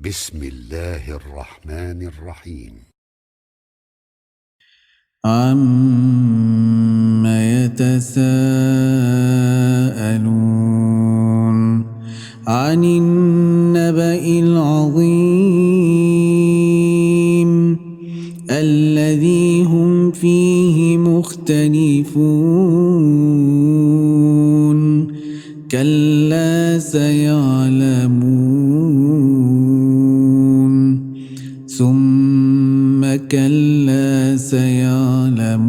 بسم الله الرحمن الرحيم. عَمَّ يَتَسَاءَلُونَ عَنِ النَّبَإِ الْعَظِيمِ الَّذِي هُمْ فِيهِ مُخْتَلِفُونَ كَلَّا سَيَعْلَمُونَ ثُمَّ كَلَّا سَيَعْلَمُونَ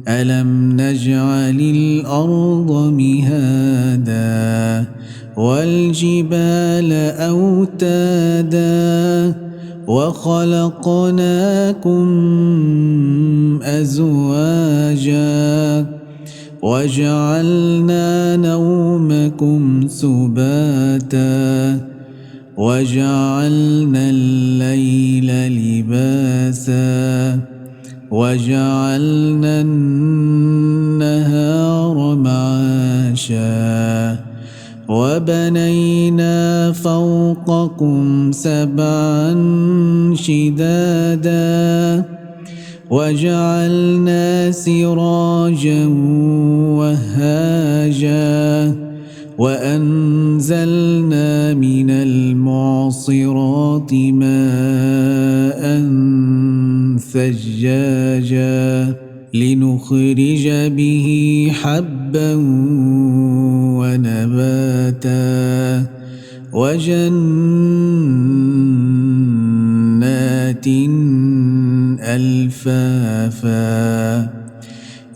أَلَمْ نَجْعَلِ الْأَرْضَ مِهَادًا وَالْجِبَالَ أَوْتَادًا وَخَلَقْنَاكُمْ أَزْوَاجًا وَجَعَلْنَا نَوْمَكُمْ سُبَاتًا وَجَعَلْنَا اللَّيْلَ لِبَاسًا وَجَعَلْنَا النَّهَارَ مَعَاشًا وَبَنَيْنَا فَوْقَكُمْ سَبْعًا شِدَادًا وَجَعَلْنَا سِرَاجًا وَهَّاجًا وَأَنزَلْنَا مِنَ الْمُعْصِرَاتِ مَاءً ثَجَّاجًا لِنُخْرِجَ بِهِ حَبًّا وَنَبَاتًا وَجَنَّاتٍ أَلْفَافًا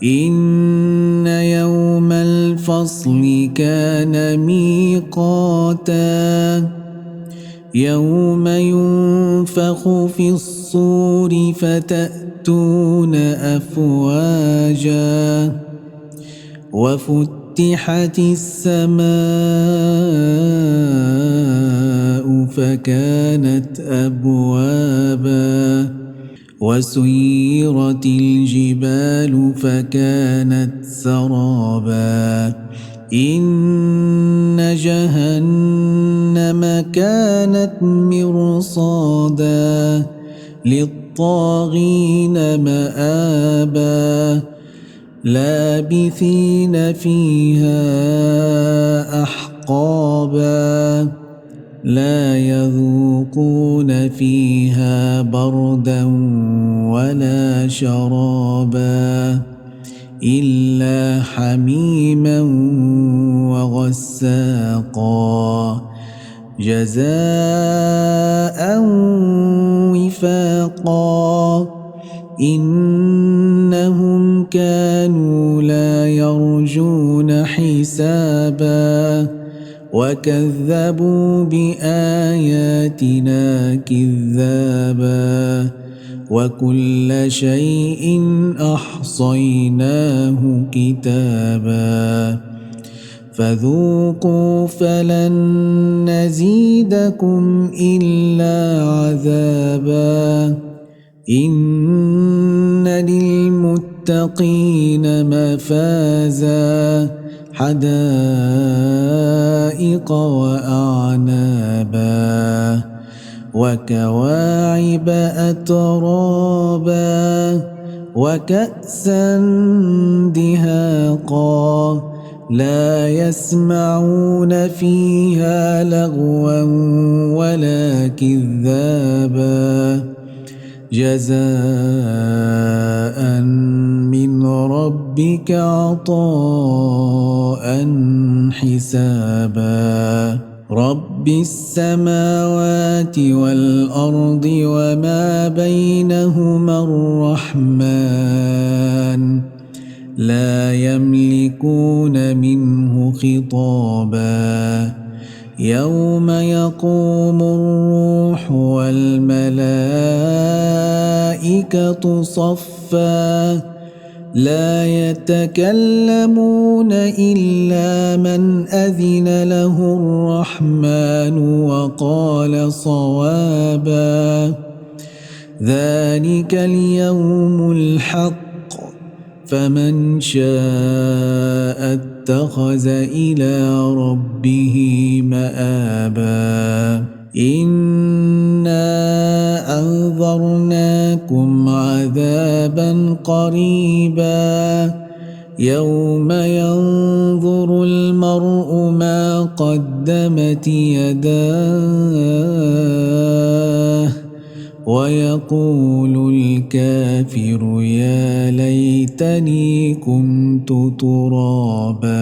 إِنَّ يَوْمَ الْفَصْلِ كَانَ مِيقَاتًا يَوْمَ يُنفَخُ فِي الصُّورِ فَتَأْتُونَ أَفْوَاجًا وَفُتِحَتِ السَّمَاءُ فَكَانَتْ أَبْوَابًا وَسُيِّرَتِ الْجِبَالُ فَكَانَتْ سَرَابًا إِنَّ جَهَنَّمَ كَانَتْ مِرْصَادًا لِلطَّاغِينَ مَآبًا لَابِثِينَ فِيهَا أَحْقَابًا لَا يَذُوقُونَ فِيهَا بَرْدًا وَلَا شَرَابًا إِلَّا حَمِيمًا وَغَسَّاقًا جَزَاءً وِفَاقًا إِنَّهُمْ كَانُوا لَا يَرْجُونَ حِسَابًا وَكَذَّبُوا بِآيَاتِنَا كِذَّابًا وَكُلَّ شَيْءٍ أَحْصَيْنَاهُ كِتَابًا فَذُوقُوا فَلَن نَّزِيدَكُمْ إِلَّا عَذَابًا إِنَّ لِلْمُتَّقِينَ مَفَازًا حَدَائِقَ وَأَعْنَابًا وَكَوَاعِبَ أَتْرَابًا وَكَأْسًا دِهَاقًا لَا يَسْمَعُونَ فِيهَا لَغْوًا وَلَا كِذَّابًا جَزَاءً مِّن رَّبِّكَ عَطَاءً حِسَابًا رَبِّ السَّمَاوَاتِ وَالْأَرْضِ وَمَا بَيْنَهُمَا الرَّحْمَنُ لَا يَمْلِكُونَ مِنْهُ خِطَابًا يَوْمَ يَقُومُ الرُّوحُ وَالْمَلَائِكَةُ صَفًّا لَا يَتَكَلَّمُونَ إِلَّا مَنْ أَذِنَ لَهُ الرَّحْمَنُ وَقَالَ صَوَابًا ذَلِكَ الْيَوْمُ الْحَقُّ فَمَنْ شَاءَ واتخذ إلى ربه مآبا إنا أنذرناكم عذابا قريبا يوم ينظر المرء ما قدمت يداه ويقول الكافر يا ليتني كنت ترابا.